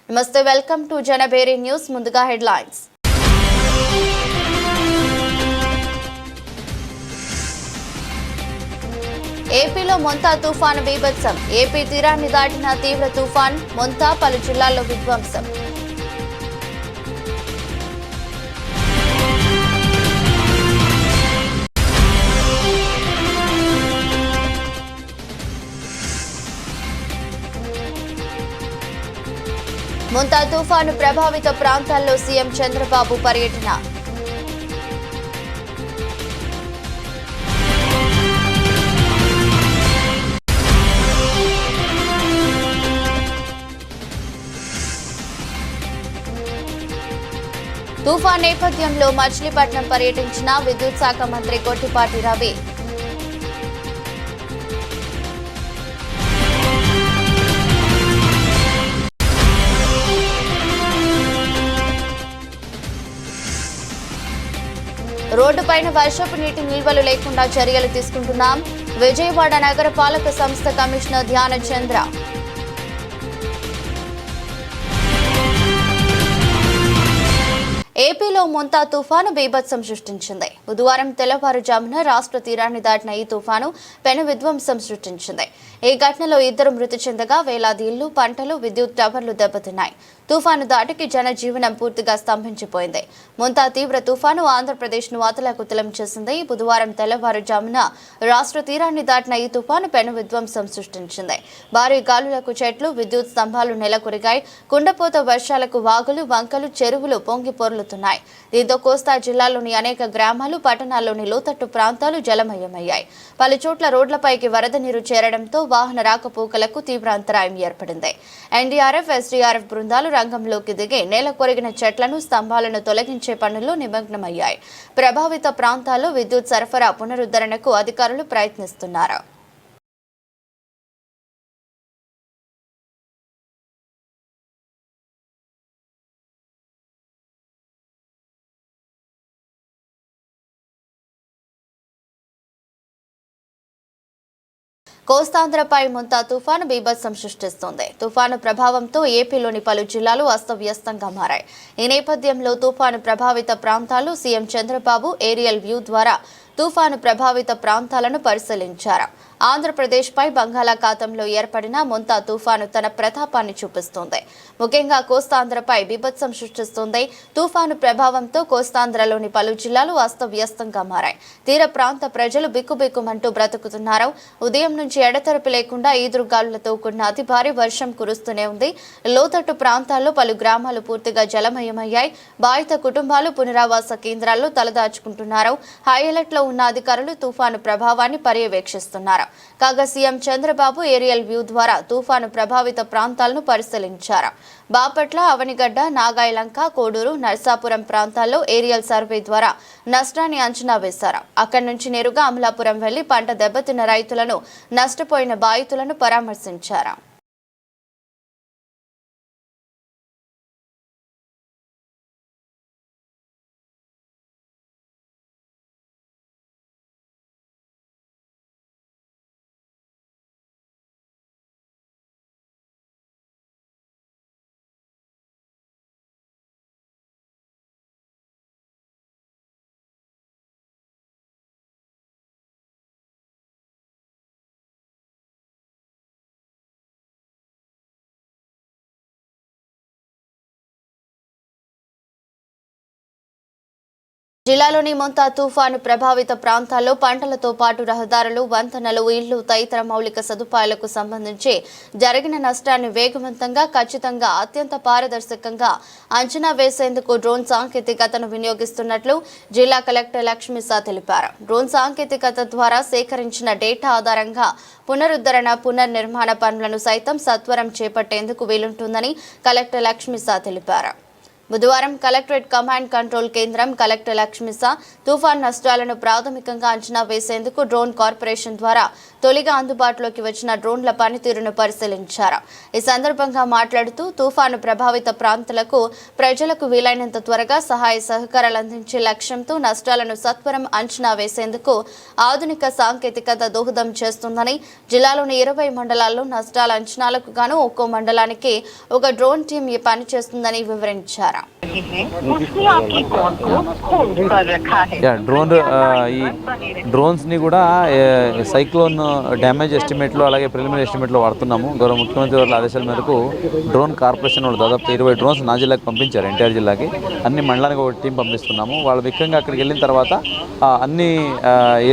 నమస్తే, welcome to జనబేరి news. ముందుగా headlines. ఏపీలో మొంతా తుఫాను బీభత్సం. ఏపీ తీరాన్ని దాటిన తీవ్ర తుఫాన్ మొంతా పలు జిల్లాల్లో విధ్వంసం. మొంతా తుఫాను ప్రభావిత ప్రాంతాల్లో సీఎం చంద్రబాబు పర్యటన. తుఫాన్ నేపథ్యంలో మచిలీపట్నం పర్యటించిన విద్యుత్ శాఖ మంత్రి గొట్టిపాటి రవి. రోడ్డుపైన వర్షపు నీటి నిల్వలు లేకుండా చర్యలు తీసుకుంటున్నాం. విజయవాడ నగర పాలక సంస్థ కమిషనర్ ధ్యాన చంద్ర. ఏపీలో మొంతా తుఫాను బీభత్సం సృష్టించింది. బుధవారం తెల్లవారుజామున రాష్ట్ర తీరాన్ని దాటిన ఈ తుఫాను పెను విధ్వంసం సృష్టించింది. ఈ ఘటనలో 2 మృతి చెందగా వేలాది ఇళ్లు, పంటలు, విద్యుత్ టవర్లు దెబ్బతిన్నాయి. తుఫాను దాటికి జనజీవనం పూర్తిగా స్తంభించిపోయింది. మొంతా తీవ్ర తుఫాను ఆంధ్రప్రదేశ్ను అతలాకుతలం చేసింది. బుధవారం తెల్లవారుజామున రాష్ట్ర తీరాన్ని దాటిన ఈ తుఫాను పెను విధ్వంసం సృష్టించింది. భారీ గాలులకు చెట్లు, విద్యుత్ స్తంభాలు నెలకొరిగాయి. కుండపోత వర్షాలకు వాగులు, వంకలు, చెరువులు పొంగి పొర్లుతున్నాయి. దీంతో కోస్తా జిల్లాలోని అనేక గ్రామాలు, పట్టణాల్లోని లోతట్టు ప్రాంతాలు జలమయమయ్యాయి. పలు చోట్ల రోడ్లపైకి వరద నీరు చేరడంతో వాహన రాకపోకలకు తీవ్ర అంతరాయం ఏర్పడింది. ఎన్డీఆర్ఎఫ్, ఎస్డీఆర్ఎఫ్ బృందాలు రంగంలోకి దిగి నేల కొరిగిన చెట్లను, స్తంభాలను తొలగించే పనుల్లో నిమగ్నమయ్యాయి. ప్రభావిత ప్రాంతాల్లో విద్యుత్ సరఫరా పునరుద్ధరణకు అధికారులు ప్రయత్నిస్తున్నారు. కోస్తాంధ్రపై మొంతా తుఫాను బీభత్సం సృష్టిస్తోంది. తుఫాను ప్రభావంతో ఏపీలోని పలు జిల్లాలు అస్తవ్యస్తంగా మారాయి. ఈ నేపథ్యంలో తుఫాను ప్రభావిత ప్రాంతాలు సీఎం చంద్రబాబు ఏరియల్ వ్యూ ద్వారా తుఫాను ప్రభావిత ప్రాంతాలను పరిశీలించారు. ఆంధ్రప్రదేశ్పై బంగాళాఖాతంలో ఏర్పడిన మొంతా తుఫాను తన ప్రతాపాన్ని చూపిస్తోంది. ముఖ్యంగా కోస్తాంధ్రపై బీభత్సం సృష్టిస్తోంది. తుఫాను ప్రభావంతో కోస్తాంధ్రలోని పలు జిల్లాలు అస్తవ్యస్తంగా మారాయి. తీర ప్రాంత ప్రజలు బిక్కుబిక్కుమంటూ బ్రతుకుతున్నారు. ఉదయం నుంచి ఎడతెరపి లేకుండా ఈదురుగాలులతో కూడిన అతి భారీ వర్షం కురుస్తూనే ఉంది. లోతట్టు ప్రాంతాల్లో పలు గ్రామాలు పూర్తిగా జలమయమయ్యాయి. బాధిత కుటుంబాలు పునరావాస కేంద్రాల్లో తలదాచుకుంటున్నారు. హై అలర్ట్ లో ఉన్న అధికారులు తుఫాను ప్రభావాన్ని పర్యవేక్షిస్తున్నారు. కాగా సీఎం చంద్రబాబు ఏరియల్ వ్యూ ద్వారా తుఫాను ప్రభావిత ప్రాంతాలను పరిశీలించారు. బాపట్ల, అవనిగడ్డ, నాగాయలంక, కోడూరు, నర్సాపురం ప్రాంతాల్లో ఏరియల్ సర్వే ద్వారా నష్టాన్ని అంచనా వేశారు. అక్కడి నుంచి నేరుగా అమలాపురం వెళ్లి పంట దెబ్బతిన్న రైతులను, నష్టపోయిన బాధితులను పరామర్శించారు. జిల్లాలోని మొంతా తుఫాను ప్రభావిత ప్రాంతాల్లో పంటలతో పాటు రహదారులు, వంతెనలు, ఇళ్లు తదితర మౌలిక సదుపాయాలకు సంబంధించి జరిగిన నష్టాన్ని వేగవంతంగా, ఖచ్చితంగా, అత్యంత పారదర్శకంగా అంచనా వేసేందుకు డ్రోన్ సాంకేతికతను వినియోగిస్తున్నట్లు జిల్లా కలెక్టర్ లక్ష్మీసా తెలిపారు. డ్రోన్ సాంకేతికత ద్వారా సేకరించిన డేటా ఆధారంగా పునరుద్ధరణ, పునర్నిర్మాణ పనులను సైతం సత్వరం చేపట్టేందుకు వీలుంటుందని కలెక్టర్ లక్ష్మీసా తెలిపారు. బుధవారం కలెక్టరేట్ కమాండ్ కంట్రోల్ కేంద్రం కలెక్టర్ లక్ష్మిసా తుఫాన్ నష్టాలను ప్రాథమికంగా అంచనా వేసేందుకు డ్రోన్ కార్పొరేషన్ ద్వారా తొలిగా అందుబాటులోకి వచ్చిన డ్రోన్ల పనితీరును పరిశీలించారు. ఈ సందర్భంగా మాట్లాడుతూ తుఫాను ప్రభావిత ప్రాంతాలకు ప్రజలకు వీలైనంత త్వరగా సహాయ సహకారాలు అందించే లక్ష్యంతో నష్టాలను సత్వరం అంచనా వేసేందుకు ఆధునిక సాంకేతికత దోహదం చేస్తుందని, జిల్లాలోని 20 మండలాల్లో నష్టాల అంచనాలకు గాను ఒక్కో మండలానికి ఒక డ్రోన్ టీం పనిచేస్తుందని వివరించారు. డ్రోన్స్ ని కూడా సైక్లోన్ డ్యామేజ్ ఎస్టిమేట్లో అలాగే ప్రిలిమినరీ ఎస్టిమేట్లో వాడుతున్నాము. గౌరవ ముఖ్యమంత్రి వారి ఆదేశాల మేరకు డ్రోన్ కార్పొరేషన్ వాళ్ళు దాదాపు 20 డ్రోన్స్ నా జిల్లాకి పంపించారు. ఎన్టీఆర్ జిల్లాకి అన్ని మండలానికి ఒక టీం పంపిస్తున్నాము. వాళ్ళు ముఖ్యంగా అక్కడికి వెళ్ళిన తర్వాత అన్ని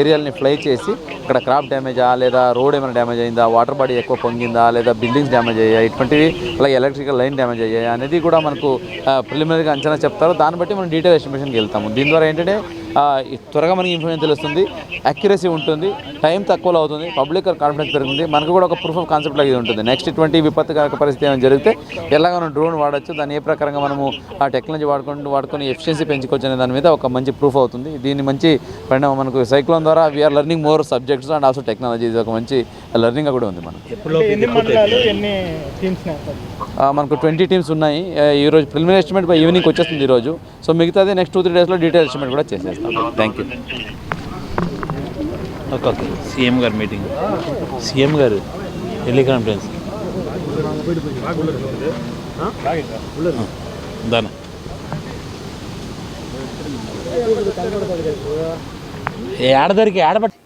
ఏరియాలని ఫ్లై చేసి అక్కడ క్రాప్ డ్యామేజా లేదా రోడ్ ఏమైనా డ్యామేజ్ అయిందా, వాటర్ బాడీ ఎక్కువ పొంగిందా లేదా బిల్డింగ్స్ డ్యామేజ్ అయ్యాయి, ఇటువంటివి అలాగే ఎలక్ట్రికల్ లైన్ డ్యామేజ్ అయ్యాయి అనేది కూడా మనకు ప్రిలిమినరీగా అంచనా చెప్తారు. దాన్ని బట్టి మనం డీటెయిల్ ఎస్టిమేషన్కి వెళ్తాము. దీని ద్వారా ఏంటంటే త్వరగా మనకి ఇన్ఫర్మేషన్ తెలుస్తుంది, అక్యురసీ ఉంటుంది, టైం తక్కువలో అవుతుంది, పబ్లిక్ కాన్ఫిడెన్స్ పెరుగుతుంది, మనకు కూడా ఒక ప్రూఫ్ ఆఫ్ కాన్సెప్ట్ లాగా ఇది ఉంటుంది. నెక్స్ట్ ఇటువంటి విపత్తుకర పరిస్థితి ఏమైనా జరిగితే ఎలాగ మనం డ్రోన్ వాడచ్చు, దాన్ని ఏ ప్రకారంగా మనము ఆ టెక్నాలజీ వాడుకొని ఎఫిషియన్సీ పెంచుకోవచ్చు అనే దాని మీద ఒక మంచి ప్రూఫ్ అవుతుంది. దీన్ని మంచి పరిణామం మనకు సైక్లోన్ ద్వారా we are learning more subjects and also technology. ఇది ఒక మంచి లెర్నింగ్ కూడా ఉంది మనకు. మనకు 20 టీమ్స్ ఉన్నాయి. ఈరోజు ప్రిలిమినరీ ఎస్టిమేట్ బై ఈవినింగ్ వచ్చేస్తుంది ఈరోజు. సో మిగతాది నెక్స్ట్ 2-3 డేస్లో డీటెయిల్ ఎస్టిమేట్ కూడా చేసేస్తాం. Thank you. ఓకే. సీఎం గారు మీటింగ్, సీఎం గారు టెలికాన్ఫరెన్స్ దాని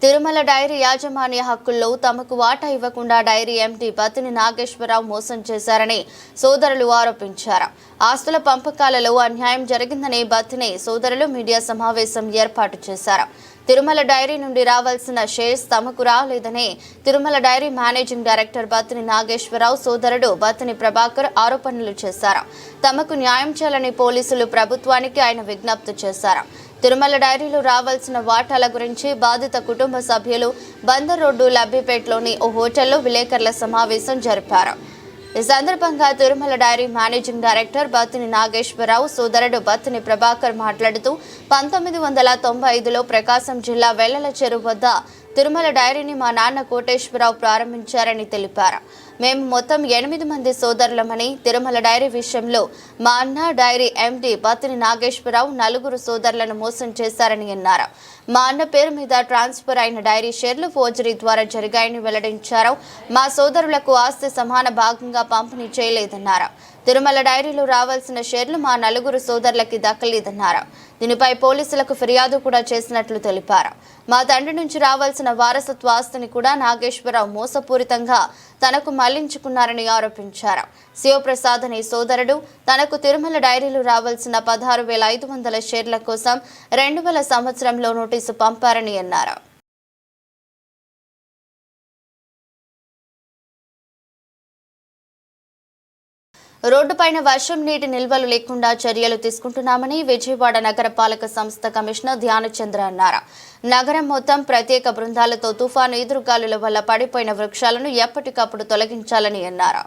తిరుమల డైరీ యాజమాన్య హక్కుల్లో తమకు వాటా ఇవ్వకుండా డైరీ ఎండీ బత్తిని నాగేశ్వరరావు మోసం చేశారని సోదరులు ఆరోపించారు. ఆస్తుల పంపకాలలో అన్యాయం జరిగిందని బత్తిని సోదరులు మీడియా సమావేశం ఏర్పాటు చేశారు. తిరుమల డైరీ నుండి రావాల్సిన షేర్స్ తమకు రాలేదని Tirumala dairy managing director Battini Nageswararao సోదరుడు బత్తిని ప్రభాకర్ ఆరోపణలు చేశారు. తమకు న్యాయం చేయాలని పోలీసులు ప్రభుత్వానికి ఆయన విజ్ఞప్తి చేశారు. తిరుమల డైరీలో రావాల్సిన వాటాల గురించి బాధిత కుటుంబ సభ్యులు బందర్ రోడ్డు లబ్బిపేటలోని ఓ హోటల్లో విలేకరుల సమావేశం జరిపారు. ఈ సందర్భంగా Tirumala dairy managing director Battini Nageswararao సోదరుడు బత్తిని ప్రభాకర్ మాట్లాడుతూ 1995లో ప్రకాశం జిల్లా వెల్లల చెరువు వద్ద తిరుమల డైరీని మా నాన్న కోటేశ్వరరావు ప్రారంభించారని తెలిపారు. మేము మొత్తం 8 మంది సోదరులమని, తిరుమల డైరీ విషయంలో మా అన్న డైరీ ఎండీ బత్తిని నాగేశ్వరరావు 4 సోదరులను మోసం చేశారని అన్నారు. మా అన్న పేరు మీద ట్రాన్స్ఫర్ అయిన డైరీ షేర్లు ఫోర్జరీ ద్వారా జరిగాయని వెల్లడించారు. మా సోదరులకు ఆస్తి సమాన భాగంగా పంపిణీ చేయలేదన్నారు. తిరుమల డైరీలో రావాల్సిన షేర్లు మా 4 సోదరులకి దక్కలేదన్నారు. దీనిపై పోలీసులకు ఫిర్యాదు కూడా చేసినట్లు తెలిపారు. మా తండ్రి నుంచి రావాల్సిన వారసత్వ ఆస్తిని కూడా నాగేశ్వరరావు మోసపూరితంగా తనకు మళ్లించుకున్నారని ఆరోపించారు. శివప్రసాద్ అనే సోదరుడు తనకు తిరుమల డైరీలు రావాల్సిన 16,500 షేర్ల కోసం 2000 సంవత్సరంలో నోటీసు పంపారని అన్నారు. రోడ్డుపైన వర్షం నీటి నిల్వలు లేకుండా చర్యలు తీసుకుంటున్నామని విజయవాడ నగరపాలక సంస్థ కమిషనర్ ధ్యానచంద్ర అన్నారు. నగరం మొత్తం ప్రత్యేక బృందాలతో తుఫాను ఎదురుగాలుల వల్ల పడిపోయిన వృక్షాలను ఎప్పటికప్పుడు తొలగించాలని అన్నారు.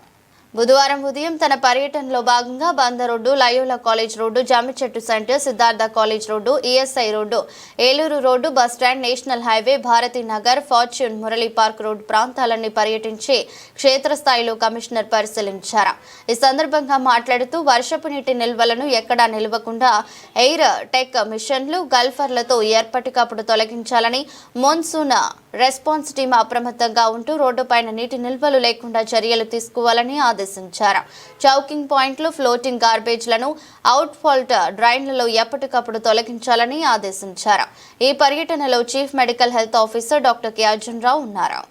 బుధవారం ఉదయం తన పర్యటనలో భాగంగా Bandar road, Loyola college road, Jammichettu centre, Siddhartha college road, ESI road, Eluru road, bus stand, national highway, Bharathi Nagar, Fortune, Murali park road ప్రాంతాలన్నీ పర్యటించి క్షేత్రస్థాయిలో కమిషనర్ పరిశీలించారు. ఈ సందర్భంగా మాట్లాడుతూ వర్షపు నీటి నిల్వలను ఎక్కడా నిలవకుండా ఎయిర్ టెక్ మిషన్లు, గల్ఫర్లతో ఎప్పటికప్పుడు తొలగించాలని, మోన్సూన్ రెస్పాన్స్ టీం అప్రమత్తంగా ఉంటూ రోడ్డుపైన నీటి నిల్వలు లేకుండా చర్యలు తీసుకోవాలని ఆదేశించారు. చౌకింగ్ పాయింట్లు, ఫ్లోటింగ్ గార్బేజ్లను, అవుట్ ఫాల్ట్ డ్రైన్లలో ఎప్పటికప్పుడు తొలగించాలని ఆదేశించారు. ఈ పర్యటనలో chief medical health officer doctor K Arjun Rao ఉన్నారు.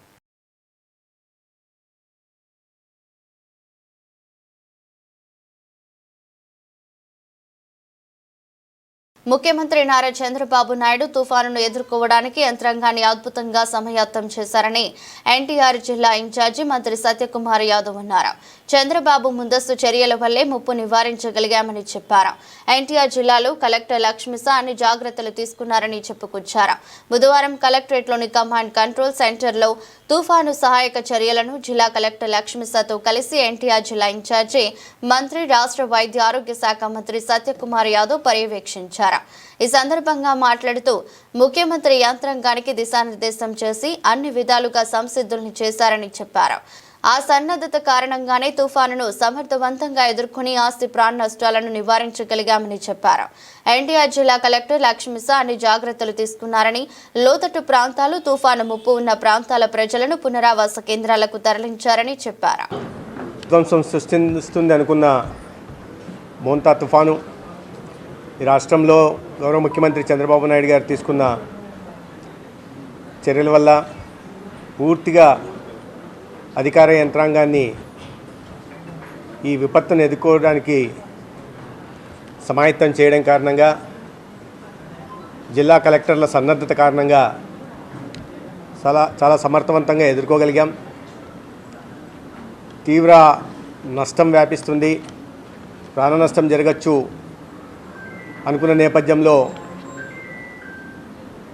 ముఖ్యమంత్రి నారా చంద్రబాబు నాయుడు తుఫానును ఎదుర్కోవడానికి యంత్రాంగాన్ని అద్భుతంగా సమాయత్తం చేశారని ఎన్టీఆర్ జిల్లా ఇన్ఛార్జి మంత్రి సత్యకుమార్ యాదవ్ అన్నారు. చంద్రబాబు ముందస్తు చర్యల వల్లే ముప్పు నివారించగలిగామని చెప్పారు. ఎన్టీఆర్ జిల్లాలో కలెక్టర్ లక్ష్మిసా అన్ని జాగ్రత్తలు తీసుకున్నారని చెప్పుకొచ్చారు. బుధవారం కలెక్టరేట్లోని కమాండ్ కంట్రోల్ సెంటర్లో తుఫాను సహాయక చర్యలను జిల్లా కలెక్టర్ లక్ష్మీసతో కలిసి ఎన్టీఆర్ జిల్లా ఇన్ఛార్జి మంత్రి రాష్ట్ర వైద్య ఆరోగ్య శాఖ మంత్రి సత్యకుమార్ యాదవ్ పర్యవేక్షించారు. ఈ సందర్భంగా మాట్లాడుతూ ముఖ్యమంత్రి యంత్రాంగానికి దిశానిర్దేశం చేసి అన్ని విధాలుగా సంసిద్ధుల్ని చేశారని చెప్పారు. ఆ సన్నద్ధత కారణంగానే తుఫానును సమర్థవంతంగా ఎదుర్కొని ఆస్తి ప్రాణ నష్టాలను నివారించగలిగామని చెప్పారు. ఎన్టీఆర్ జిల్లా కలెక్టర్ లక్ష్మీస అన్ని జాగ్రత్తలు తీసుకున్నారని, లోతట్టు ప్రాంతాలు, తుఫాను ముప్పు ఉన్న ప్రాంతాల ప్రజలను పునరావాస కేంద్రాలకు తరలించారని చెప్పారు. విధ్వంసం సృష్టిస్తుంది అనుకున్న మోంతా తుఫాను ఈ రాష్ట్రంలో గౌరవ ముఖ్యమంత్రి చంద్రబాబు నాయుడు గారు తీసుకున్న చర్యల వల్ల పూర్తిగా అధికార యంత్రాంగాన్ని ఈ విపత్తును ఎదుర్కోవడానికి సమాయత్తం చేయడం కారణంగా, జిల్లా కలెక్టర్ల సన్నద్ధత కారణంగా చాలా సమర్థవంతంగా ఎదుర్కోగలిగాం. తీవ్ర నష్టం వ్యాపిస్తుంది, ప్రాణ నష్టం జరగచ్చు అనుకున్న నేపథ్యంలో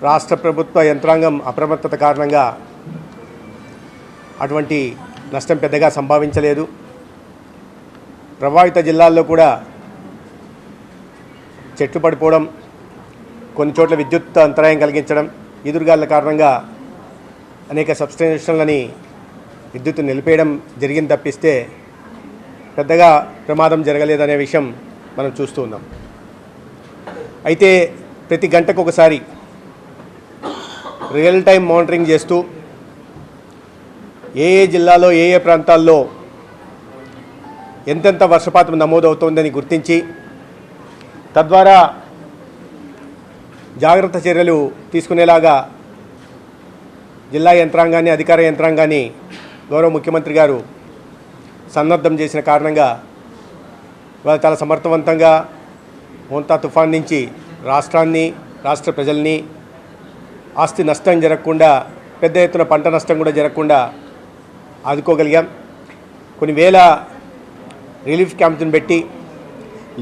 రాష్ట్ర ప్రభుత్వ యంత్రాంగం అప్రమత్తత కారణంగా అటువంటి నష్టం పెద్దగా సంభవించలేదు. ప్రభావిత జిల్లాల్లో కూడా చెట్లు పడిపోవడం, కొన్ని చోట్ల విద్యుత్ అంతరాయం కలిగించడం, ఈదురుగాలుల కారణంగా అనేక సబ్స్టేషన్లని విద్యుత్ నిలిపేయడం జరిగింది తప్పిస్తే పెద్దగా ప్రమాదం జరగలేదనే విషయం మనం చూస్తూ ఉన్నాం. అయితే ప్రతి గంటకు ఒకసారి రియల్ టైం మానిటరింగ్ చేస్తూ ఏ జిల్లాలో ఏ ప్రాంతాల్లో ఎంతెంత వర్షపాతం నమోదవుతోందని గుర్తించి తద్వారా జాగ్రత్త చర్యలు తీసుకునేలాగా జిల్లా యంత్రాంగాన్ని, అధికార యంత్రాంగాన్ని గౌరవ ముఖ్యమంత్రి గారు సన్నద్ధం చేసిన కారణంగా ఇవాళ చాలా సమర్థవంతంగా మోంతా తుఫాన్ నుంచి రాష్ట్రాన్ని, రాష్ట్ర ప్రజల్ని ఆస్తి నష్టం జరగకుండా, పెద్ద ఎత్తున పంట నష్టం కూడా జరగకుండా ఆదుకోగలిగాం. కొన్ని వేల రిలీఫ్ క్యాంప్స్ని పెట్టి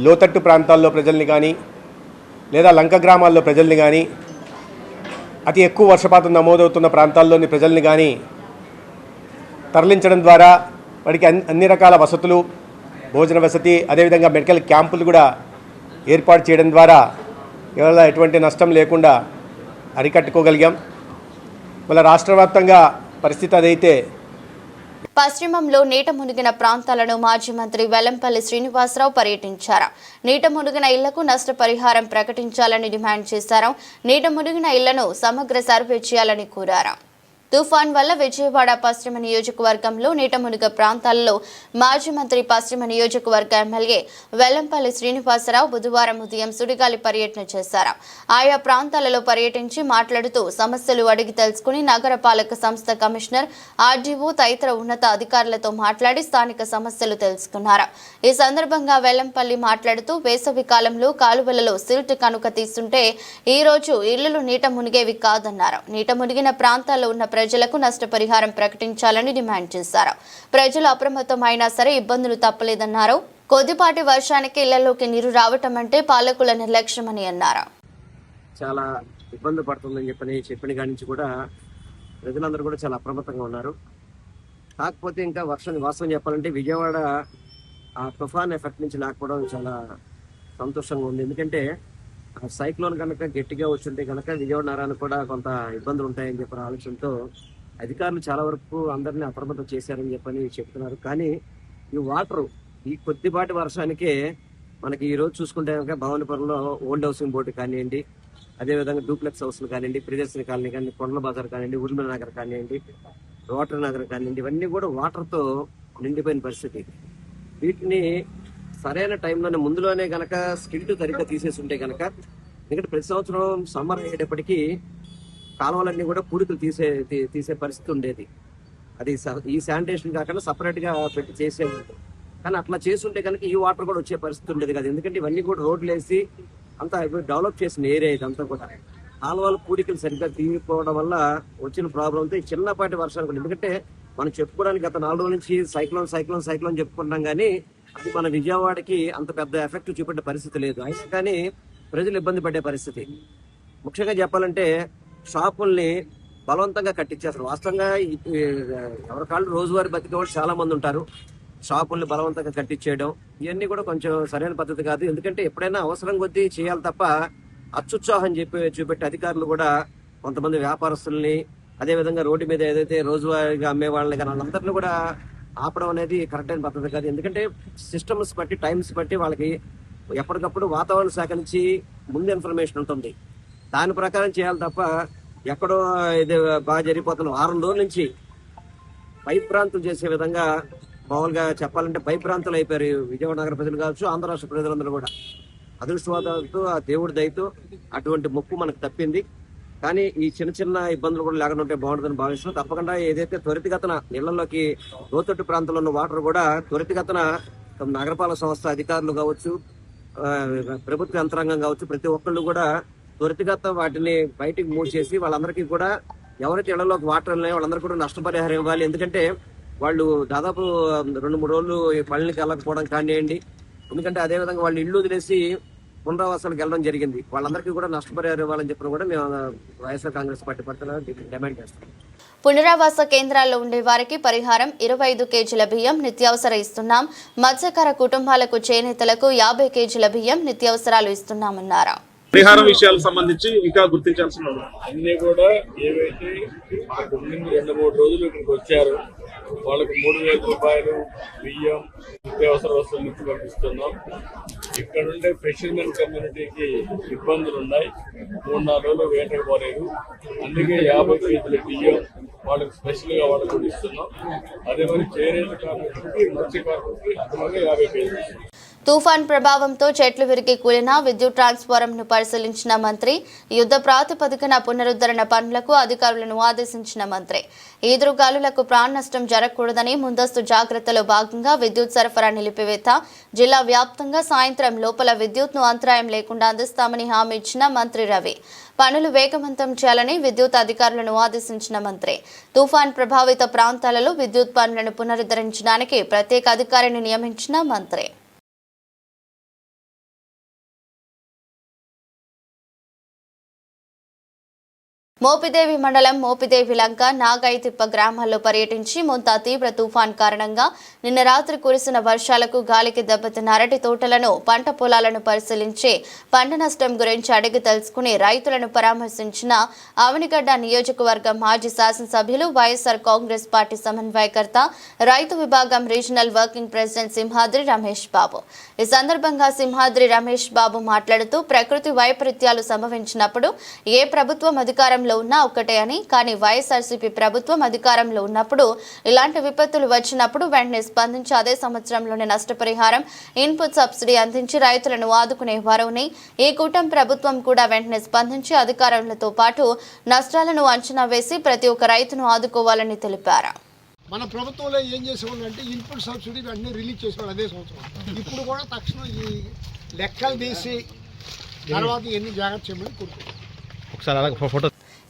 లోతట్టు ప్రాంతాల్లో ప్రజల్ని కానీ, లేదా లంక గ్రామాల్లో ప్రజల్ని కానీ, అతి ఎక్కువ వర్షపాతం నమోదవుతున్న ప్రాంతాల్లోని ప్రజల్ని కానీ తరలించడం ద్వారా వాడికి అన్ని రకాల వసతులు, భోజన వసతి, అదేవిధంగా మెడికల్ క్యాంపులు కూడా ఏర్పాటు చేయడం ద్వారా ఇవాళ ఎటువంటి నష్టం లేకుండా అరికట్టుకోగలిగాం. ఇవాళ రాష్ట్ర వ్యాప్తంగా పరిస్థితి అదైతే పశ్చిమంలో నీట మునిగిన ప్రాంతాలను మాజీ మంత్రి వెల్లంపల్లి శ్రీనివాసరావు పర్యటించారు. నీట మునిగిన ఇళ్లకు నష్టపరిహారం ప్రకటించాలని డిమాండ్ చేశారు. నీట మునిగిన ఇళ్లను సమగ్ర సర్వే చేయాలని కోరారు. తుఫాన్ వల్ల విజయవాడ పశ్చిమ నియోజకవర్గంలో నీట మునిగ ప్రాంతాల్లో మాజీ మంత్రి, పశ్చిమ నియోజకవర్గ ఎమ్మెల్యే వెల్లంపల్లి శ్రీనివాసరావు బుధవారం ఉదయం సుడిగాలి పర్యటన చేశారు. ఆయా ప్రాంతాలలో పర్యటించి మాట్లాడుతూ సమస్యలు అడిగి తెలుసుకుని నగరపాలక సంస్థ కమిషనర్, ఆర్డీఓ తదితర ఉన్నత అధికారులతో మాట్లాడి స్థానిక సమస్యలు తెలుసుకున్నారు. ఈ సందర్భంగా వెల్లంపల్లి మాట్లాడుతూ వేసవి కాలంలో కాలువలలో సిల్ట్ కనుక తీస్తుంటే ఈ రోజు ఇళ్లు నీట మునిగేవి కాదన్నారు. నీట మునిగిన ప్రాంతాల్లో ఉన్న ప్రజలకు నష్టపరిహారం ప్రకటించాలని డిమాండ్ చేశారు. ప్రజలు అప్రమత్తమైనా సరే ఇబ్బందులు తప్పలేదన్నారు. కొద్దిపాటి వర్షానికి ఇళ్లలోకి నీరు రావటం అంటే పాలకుల నిర్లక్ష్యమని అన్నారు. చాలా ఇబ్బంది పడుతుందని చెప్పిన కాడి నుంచి కూడా ప్రజలందరూ కూడా చాలా అప్రమత్తంగా ఉన్నారు. కాకపోతే ఇంకా వాస్తవం చెప్పాలంటే విజయవాడ ఆ తుఫాన్ ఎఫెక్ట్ నుంచి లేకపోవడం చాలా సంతోషంగా ఉంది. ఎందుకంటే సైక్లోన్ కనుక గట్టిగా వచ్చుంటే కనుక విజయవాడ నగరానికి కూడా కొంత ఇబ్బందులు ఉంటాయని చెప్పిన ఆలోచనతో అధికారులు చాలా వరకు అందరినీ అప్రమత్తం చేశారని చెప్తున్నారు. కానీ ఈ వాటర్ ఈ కొద్దిపాటి వర్షానికే మనకి ఈ రోజు చూసుకుంటే కనుక భవానీపురంలో ఓల్డ్ హౌసింగ్ బోర్డు కానివ్వండి, అదేవిధంగా డూప్లెక్స్ హౌస్లు కానివ్వండి, ప్రియదర్శిని కాలనీ కానీ, కొండల బజార్ కానివ్వండి, ఉర్మిళ నగర్ కానివ్వండి, రోటరీ నగర్ కానివ్వండి, ఇవన్నీ కూడా వాటర్తో నిండిపోయిన పరిస్థితి. వీటిని సరైన టైంలోనే ముందులోనే గనక స్కిల్ట్ సరిగ్గా తీసేసి ఉంటే కనుక, ఎందుకంటే ప్రతి సంవత్సరం సమ్మర్ అయ్యేటప్పటికీ కాలువలన్నీ కూడా పూడికలు తీసే పరిస్థితి ఉండేది. అది ఈ శానిటేషన్ కాకుండా సపరేట్గా పెట్టి చేసేవాళ్ళు. కానీ అట్లా చేస్తుంటే కనుక ఈ వాటర్ కూడా వచ్చే పరిస్థితి ఉండేది కదా. ఎందుకంటే ఇవన్నీ కూడా రోడ్లు వేసి అంతా డెవలప్ చేసిన ఏరియా ఇదంతా కూడా. కాలువలు పూడికలు సరిగ్గా తీయకపోవడం వల్ల వచ్చిన ప్రాబ్లంతో ఈ చిన్నపాటి వర్షాలు. ఎందుకంటే మనం చెప్పుకోవడానికి గత 4 రోజుల నుంచి సైక్లోన్ చెప్పుకుంటాం, కానీ అది మన విజయవాడకి అంత పెద్ద ఎఫెక్ట్ చూపెట్టే పరిస్థితి లేదు. అయినా కానీ ప్రజలు ఇబ్బంది పడే పరిస్థితి. ముఖ్యంగా చెప్పాలంటే షాపుల్ని బలవంతంగా కట్టించేస్తారు. వాస్తవంగా ఎవరి కాళ్ళు రోజువారీ బతికే వాళ్ళు చాలా మంది ఉంటారు. షాపుల్ని బలవంతంగా కట్టించేయడం ఇవన్నీ కూడా కొంచెం సరైన పద్ధతి కాదు. ఎందుకంటే ఎప్పుడైనా అవసరం కొద్దీ చేయాలి తప్ప అత్యుత్సాహం చూపెట్టే అధికారులు కూడా కొంతమంది వ్యాపారస్తుల్ని, అదేవిధంగా రోడ్డు మీద ఏదైతే రోజువారీగా అమ్మే వాళ్ళని కానీ వాళ్ళందరినీ కూడా ఆపడం అనేది కరెక్ట్ అయిన పద్ధతి కాదు. ఎందుకంటే సిస్టమ్స్ బట్టి, టైమ్స్ బట్టి వాళ్ళకి ఎప్పటికప్పుడు వాతావరణ శాఖ నుంచి ముందు ఇన్ఫర్మేషన్ ఉంటుంది. దాని ప్రకారం చేయాలి తప్ప ఎక్కడో ఇది బాగా జరిగిపోతున్న 6 రోజుల నుంచి భయభ్రాంతులు చేసే విధంగా, మామూలుగా చెప్పాలంటే భయభ్రాంతులు అయిపోయారు విజయవాడ నగర ప్రజలు కావచ్చు, ఆంధ్ర రాష్ట్ర ప్రజలందరూ కూడా. అదృష్టవాదాలతో ఆ దేవుడి దయతో అటువంటి ముప్పు మనకు తప్పింది. కానీ ఈ చిన్న చిన్న ఇబ్బందులు కూడా లేకుండా ఉంటే బాగుంటుందని భావిస్తున్నాం. తప్పకుండా ఏదైతే త్వరితగతన నీళ్లలోకి లోతట్టు ప్రాంతంలో ఉన్న వాటర్ కూడా త్వరితగతన నగరపాలక సంస్థ అధికారులు కావచ్చు, ప్రభుత్వ యంత్రాంగం కావచ్చు, ప్రతి ఒక్కళ్ళు కూడా త్వరితగత వాటిని బయటికి మూవ్ చేసి వాళ్ళందరికీ కూడా ఎవరైతే ఇళ్లలోకి వాటర్ ఉన్నాయో వాళ్ళందరికీ కూడా నష్టపరిహారం ఇవ్వాలి. ఎందుకంటే వాళ్ళు దాదాపు 2-3 రోజులు పళ్ళకి వెళ్ళకపోవడం కానివ్వండి. ఎందుకంటే అదేవిధంగా వాళ్ళు ఇల్లు వదిలేసి పునరావాసాలకు వెళ్ళడం జరిగింది. వాళ్ళందరికీ కూడా నష్టపరిహారం ఇవ్వాలని చెప్పిన కూడా మేము వైఎస్ఆర్ కాంగ్రెస్ పార్టీ పట్ల డిమాండ్ చేస్తాం. పునరావాస కేంద్రాల్లో ఉండే వారికి పరిహారం 25 కేజీల బియ్యం నిత్యావసర ఇస్తున్నాం. మత్స్యకార కుటుంబాలకు, చేనేతలకు 50 కేజీల బియ్యం నిత్యావసరాలు ఇస్తున్నామన్నారు. పరిహారం విషయాలకు సంబంధించి ఇంకా గుర్తించాల్సిన అన్ని కూడా ఏవైతే 2-3 రోజులు ఇక్కడికి వచ్చారో వాళ్ళకి 3,000 రూపాయలు బియ్యం, నిత్యావసర వస్తువులు ఇచ్చి పంపిస్తున్నాం. ఇక్కడ ఉండే ఫిషర్మెన్ కమ్యూనిటీకి ఇబ్బందులు ఉన్నాయి. 3-4 రోజులు వేటకు పోలేదు. అందుకే 50 కేజీల బియ్యం వాళ్ళకి స్పెషల్ గా వాళ్ళకు ఇస్తున్నాం. అదే మరి చేనేత కార్మికులకి, మత్స్యకారులకి అదనంగా 50 కేజీలు. తుఫాన్ ప్రభావంతో చెట్లు విరిగి కూలిన విద్యుత్ ట్రాన్స్ఫారంను పరిశీలించిన మంత్రి, యుద్ధ ప్రాతిపదికన పునరుద్ధరణ పనులకు అధికారులను ఆదేశించిన మంత్రి, ఈదురుగాలులకు ప్రాణ నష్టం జరగకూడదని ముందస్తు జాగ్రత్తలో భాగంగా విద్యుత్ సరఫరా నిలిపివేత, జిల్లా వ్యాప్తంగా సాయంత్రం లోపల విద్యుత్ను అంతరాయం లేకుండా అందిస్తామని హామీ ఇచ్చిన మంత్రి రవి, పనులు వేగవంతం చేయాలని విద్యుత్ అధికారులను ఆదేశించిన మంత్రి, తుఫాన్ ప్రభావిత ప్రాంతాలలో విద్యుత్ పనులను పునరుద్ధరించడానికి ప్రత్యేక అధికారిని నియమించిన మంత్రి. మోపిదేవి మండలం మోపిదేవి లంక, నాగైతిప్ప గ్రామాల్లో పర్యటించి మొంతా తీవ్ర తుఫాన్ కారణంగా నిన్న రాత్రి కురిసిన వర్షాలకు గాలికి దెబ్బతిన్న అరటి తోటలను, పంట పొలాలను పరిశీలించి పంట నష్టం గురించి అడిగి తెలుసుకుని రైతులను పరామర్శించిన అవనిగడ్డ నియోజకవర్గం మాజీ శాసనసభ్యులు, వైఎస్ఆర్ కాంగ్రెస్ పార్టీ సమన్వయకర్త, రైతు విభాగం regional working president Simhadri Ramesh Babu. ఈ సందర్భంగా సింహాద్రి రమేష్ బాబు మాట్లాడుతూ ప్రకృతి వైపరీత్యాలు సంభవించినప్పుడు ఏ ప్రభుత్వం అధికారంలో ఉన్నా ఒక్కటే అని, కానీ వైఎస్ఆర్సీపీ ప్రభుత్వం అధికారంలో ఉన్నప్పుడు ఇలాంటి విపత్తులు వచ్చినప్పుడు వెంటనే స్పందించి అదే సంవత్సరంలోనే నష్టపరిహారం, ఇన్పుట్ సబ్సిడీ అందించి రైతులను ఆదుకునేవారని, ఈ కూటమి ప్రభుత్వం కూడా వెంటనే స్పందించి అధికారులతో పాటు నష్టాలను అంచనా వేసి ప్రతి ఒక్క రైతును ఆదుకోవాలని తెలిపారు. మన ప్రభుత్వంలో ఏం చేసేవాళ్ళంటే ఇన్పుట్ సబ్సిడీ వెంటనే రిలీజ్ చేసేవాళ్ళు అదే సంవత్సరం. ఇప్పుడు కూడా తక్షణం ఈ లెక్కలు తీసి తర్వాత ఎన్ని జాగ్రత్త చేయమని కోరుకుంటున్నాం.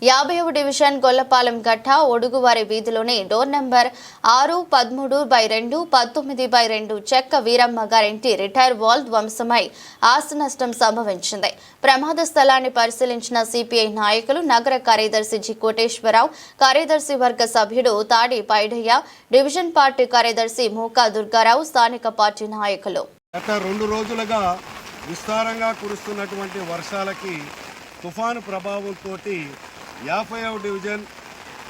50వ డివిజన్ గొల్లపాలెం గట్ట ఒడుగువారి వీధిలోని డోర్ నంబర్ 6-13/2, 19/2 చెక్క వీరమ్మ గారింటి రిటైర్ వాల్ ధ్వంసమై ఆస్తి నష్టం సంభవించింది. ప్రమాద స్థలాన్ని పరిశీలించిన సిపిఐ నాయకులు, నగర కార్యదర్శి జి కోటేశ్వరరావు, కార్యదర్శి వర్గ సభ్యుడు తాడి పైడయ్య, డివిజన్ పార్టీ కార్యదర్శి మూకా దుర్గారావు, స్థానిక పార్టీ నాయకులు. గత 2 రోజులుగా విస్తారంగా కురుస్తున్నటువంటి వర్షాలకి, తుఫాను ప్రభావంతో 50వ డివిజన్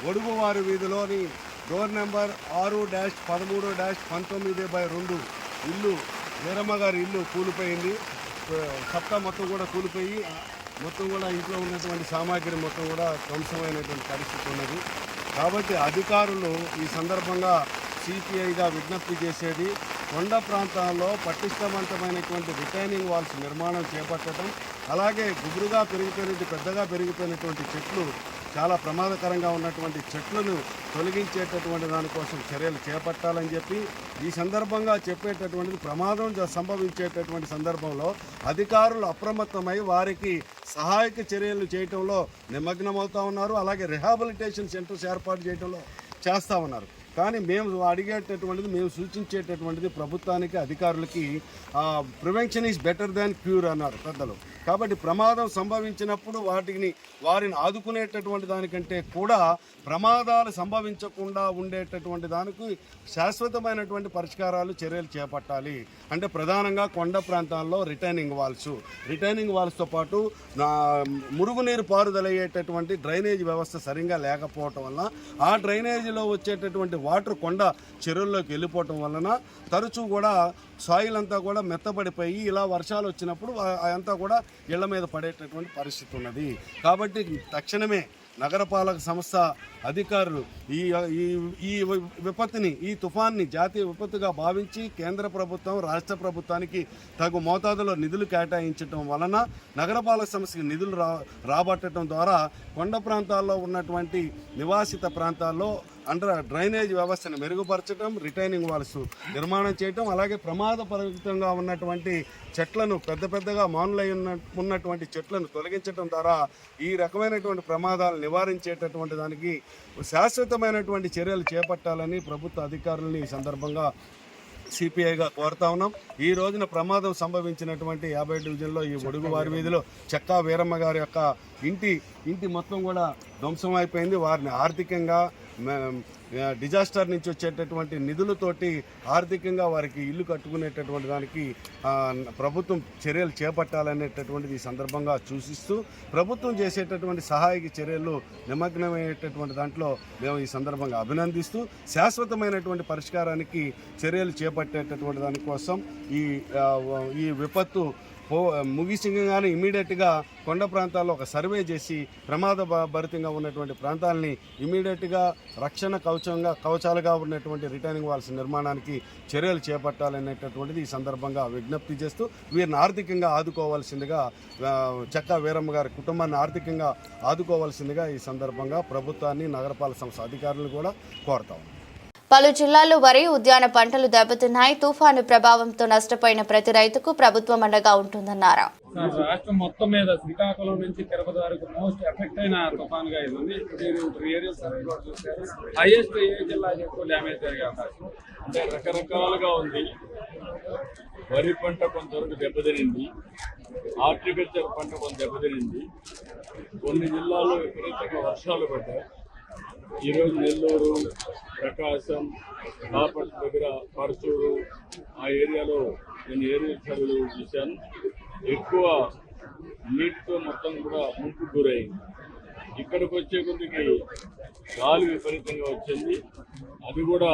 ఒడుగువారి వీధిలోని డోర్ నెంబర్ 6-13-19/2 ఇల్లు, వీరమ్మ గారి ఇల్లు కూలిపోయింది. సప్తా మొత్తం కూడా కూలిపోయి మొత్తం కూడా ఇంట్లో ఉన్నటువంటి సామాగ్రి మొత్తం కూడా ధ్వంసమైనటువంటి పరిస్థితి ఉన్నది. కాబట్టి అధికారులు ఈ సందర్భంగా సిపిఐగా విజ్ఞప్తి చేసేది, కొండ ప్రాంతాల్లో పటిష్టవంతమైనటువంటి రిటైనింగ్ వాల్స్ నిర్మాణం చేపట్టడం, అలాగే గుబురుగా పెద్దగా పెరిగిపోయినటువంటి చెట్లు, చాలా ప్రమాదకరంగా ఉన్నటువంటి చెట్లను తొలగించేటటువంటి దానికోసం చర్యలు చేపట్టాలని చెప్పి ఈ సందర్భంగా చెప్పేటటువంటిది, ప్రమాదం సంభవించేటటువంటి సందర్భంలో అధికారులు అప్రమత్తమై వారికి సహాయక చర్యలు చేయటంలో నిమగ్నమవుతూ ఉన్నారు. అలాగే రిహాబిలిటేషన్ సెంటర్స్ ఏర్పాటు చేయడంలో చేస్తూ ఉన్నారు. కానీ మేము అడిగేటటువంటిది, మేము సూచించేటటువంటిది ప్రభుత్వానికి, అధికారులకి prevention is better than cure అన్నారు పెద్దలు. కాబట్టి ప్రమాదం సంభవించినప్పుడు వారిని ఆదుకునేటటువంటి దానికంటే కూడా ప్రమాదాలు సంభవించకుండా ఉండేటటువంటి దానికి శాశ్వతమైనటువంటి పరిష్కారాలు, చర్యలు చేపట్టాలి. అంటే ప్రధానంగా కొండ ప్రాంతాల్లో రిటైనింగ్ వాల్స్తో పాటు మురుగునీరు పారుదలయ్యేటటువంటి డ్రైనేజ్ వ్యవస్థ సరిగ్గా లేకపోవటం వలన ఆ డ్రైనేజీలో వచ్చేటటువంటి వాటర్ కొండ చెరువుల్లోకి వెళ్ళిపోవటం వలన తరచూ కూడా సాయిల్ అంతా కూడా మెత్తబడిపోయి ఇలా వర్షాలు వచ్చినప్పుడు అదంతా కూడా ఇళ్ల మీద పడేటటువంటి పరిస్థితి ఉన్నది. కాబట్టి తక్షణమే నగరపాలక సంస్థ అధికారులు ఈ విపత్తుని, ఈ తుఫాన్ని జాతీయ విపత్తుగా భావించి కేంద్ర ప్రభుత్వం, రాష్ట్ర ప్రభుత్వానికి తగు మోతాదులో నిధులు కేటాయించడం వలన నగరపాలక సంస్థకి నిధులు రాబట్టడం ద్వారా కొండ ప్రాంతాల్లో ఉన్నటువంటి నివాసిత ప్రాంతాల్లో డ్రైనేజ్ వ్యవస్థను మెరుగుపరచడం, రిటైనింగ్ వాల్స్ నిర్మాణం చేయటం, అలాగే ప్రమాదపరితంగా ఉన్నటువంటి చెట్లను, పెద్దగా మానులై ఉన్నటువంటి చెట్లను తొలగించడం ద్వారా ఈ రకమైనటువంటి ప్రమాదాలు నివారించేటటువంటి దానికి శాశ్వతమైనటువంటి చర్యలు చేపట్టాలని ప్రభుత్వ అధికారులని ఈ సందర్భంగా సిపిఐగా కోరుతా ఉన్నాం. ఈ రోజున ప్రమాదం సంభవించినటువంటి 50 డివిజన్లో ఈ ఒడుగువారి వీధిలో చెక్కా వీరమ్మ గారి యొక్క ఇంటి మొత్తం కూడా ధ్వంసం అయిపోయింది. వారిని ఆర్థికంగా డిజాస్టర్ నుంచి వచ్చేటటువంటి నిధులతోటి ఆర్థికంగా వారికి ఇల్లు కట్టుకునేటటువంటి దానికి ప్రభుత్వం చర్యలు చేపట్టాలనేటటువంటిది ఈ సందర్భంగా సూచిస్తూ, ప్రభుత్వం చేసేటటువంటి సహాయక చర్యలు నిమగ్నమయ్యేటటువంటి దాంట్లో మేము ఈ సందర్భంగా అభినందిస్తూ, శాశ్వతమైనటువంటి పరిష్కారానికి చర్యలు చేపట్టేటటువంటి దానికోసం ఈ విపత్తు ముగిసింగానే ఇమీడియట్గా కొండ ప్రాంతాల్లో ఒక సర్వే చేసి ప్రమాదభరితంగా ఉన్నటువంటి ప్రాంతాలని ఇమీడియట్గా రక్షణ కవచాలుగా ఉన్నటువంటి రిటైనింగ్ వాల్స్ నిర్మాణానికి చర్యలు చేపట్టాలనేటటువంటిది ఈ సందర్భంగా విజ్ఞప్తి చేస్తూ, వీరిని ఆర్థికంగా ఆదుకోవాల్సిందిగా, చెక్కా వీరమ్మ గారి కుటుంబాన్ని ఆర్థికంగా ఆదుకోవాల్సిందిగా ఈ సందర్భంగా ప్రభుత్వాన్ని, నగరపాలక సంస్థ అధికారులను కూడా కోరుతాం. పలు జిల్లాల్లో వరి, ఉద్యాన పంటలు దెబ్బతిన్నాయి. తుఫాను ప్రభావంతో నష్టపోయిన ప్రతి రైతుకు ప్రభుత్వం అండగా ఉంటుందన్నారు. రాష్ట్రం మొత్తం మీద శ్రీకాకుళం నుంచి తిరుపతి వరకు మోస్ట్ ఎఫెక్ట్ అయిన తుఫాన్గా ఇది. హైయెస్ట్ ఏ జిల్లాకి ఎక్కువ డ్యామేజ్ జరిగే అవకాశం అంటే రకరకాలుగా ఉంది. వరి పంట కొంతవరకు దెబ్బతినింది, హార్టికల్చర్ పంట కొంత దెబ్బతినింది. కొన్ని జిల్లాల్లో విపరీతంగా వర్షాలు పడ్డాయి. ఈరోజు నెల్లూరు, ప్రకాశం, బాపట్ల దగ్గర, పరచూరు ఆ ఏరియాలో నేను ఏరియల్ సర్వేలు చూశాను. ఎక్కువ నీటితో మొత్తం కూడా ముంపు గురైంది. ఇక్కడికి వచ్చే కొద్దికి గాలి విపరీతంగా వచ్చింది. అది కూడా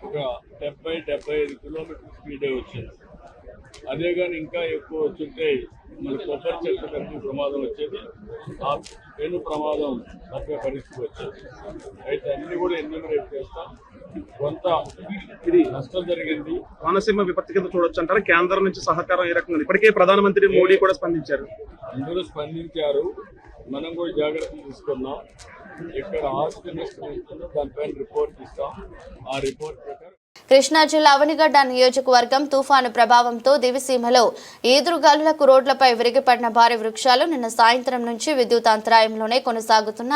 ఒక 70-75 కిలోమీటర్ స్పీడే వచ్చింది. అదే కానీ ఇంకా ఎక్కువ వచ్చుంటే మన కొబ్బరి చెట్ల కలిసి ప్రమాదం వచ్చేది, ఆ పెను ప్రమాదం తప్పే పరిస్థితి వచ్చేది. అయితే అన్ని కూడా ఎన్యూమరేట్ చేస్తాం. కొంత ఇది నష్టం జరిగింది. కోనసీమ విపత్తి కింద చూడొచ్చు అంటారు. కేంద్రం నుంచి సహకారం ఏ రకంగా? ఇప్పటికే ప్రధానమంత్రి మోడీ కూడా స్పందించారు. అందరూ స్పందించారు. మనం కూడా జాగ్రత్తలు తీసుకున్నాం. ఇక్కడ ఆస్తి నష్టం ఉంటుందో దానిపైన రిపోర్ట్ ఇస్తాం. ఆ రిపోర్ట్ ప్రకారం కృష్ణా జిల్లా అవనిగడ్డ నియోజకవర్గం తుఫాను ప్రభావంతో దివిసీమలో ఈదురుగాలులకు రోడ్లపై విరిగిపడిన భారీ వృక్షాలు నిన్న సాయంత్రం నుంచి విద్యుత్ అంతరాయంలోనే కొనసాగుతున్న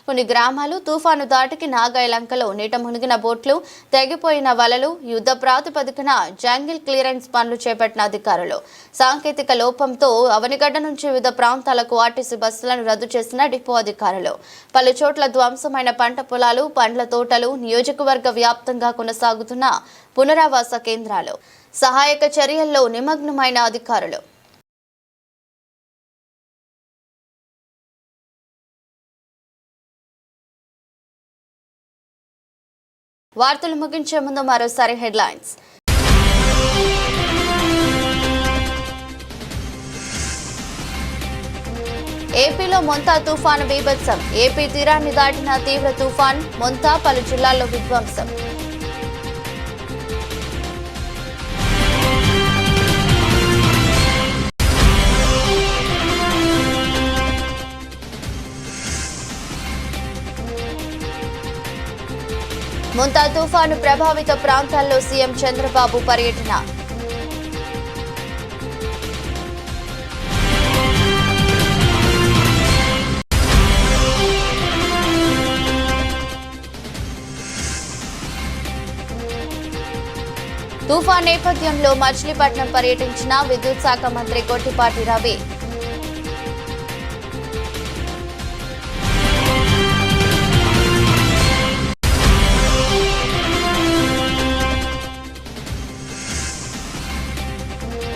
కొన్ని గ్రామాలు, తుఫాను దాటికి నాగాయలంకలో నీట మునిగిన బోట్లు, తెగిపోయిన వలలు, యుద్ధ ప్రాతిపదికన జంగిల్ క్లియరెన్స్ పనులు చేపట్టిన అధికారులు. సాంకేతిక లోపంతో అవనిగడ్డ నుంచి వివిధ ప్రాంతాలకు ఆర్టీసీ బస్సులను రద్దు చేసిన డిపో అధికారులు. పలు చోట్ల ధ్వంసమైన పంట పొలాలు, పండ్ల తోటలు, నియోజకవర్గ వ్యాప్తంగా కొనసాగుతున్న పునరావాస కేంద్రాలు, సహాయక చర్యల్లో నిమగ్నమైన అధికారులు. వార్తలు ముగించే ముందు మరోసారి హెడ్లైన్స్. ఏపీలో మొంతా తుఫాను బీభత్సం. ఏపీ తీరాన్ని దాటిన తీవ్ర తుఫాన్ మొంతా, పలు జిల్లాల్లో విధ్వంసం. మొంతా తుఫాను ప్రభావిత ప్రాంతాల్లో సీఎం చంద్రబాబు పర్యటన. తుఫాన్ నేపథ్యంలో మచిలీపట్నం పర్యటించిన విద్యుత్ శాఖ మంత్రి గొట్టిపాటి రవి.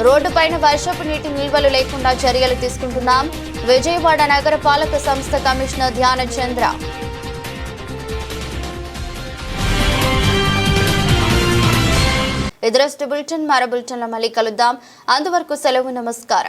రోడ్డుపైన వర్షపు నీటి నిల్వలు లేకుండా చర్యలు తీసుకుంటున్నాం. విజయవాడ నగర పాలక సంస్థ కమిషనర్ ధ్యాన చంద్ర. ఇది బులెటిన్. మరో బులెటిన్లో మళ్ళీ కలుద్దాం. అంతవరకు సెలవు. నమస్కారం.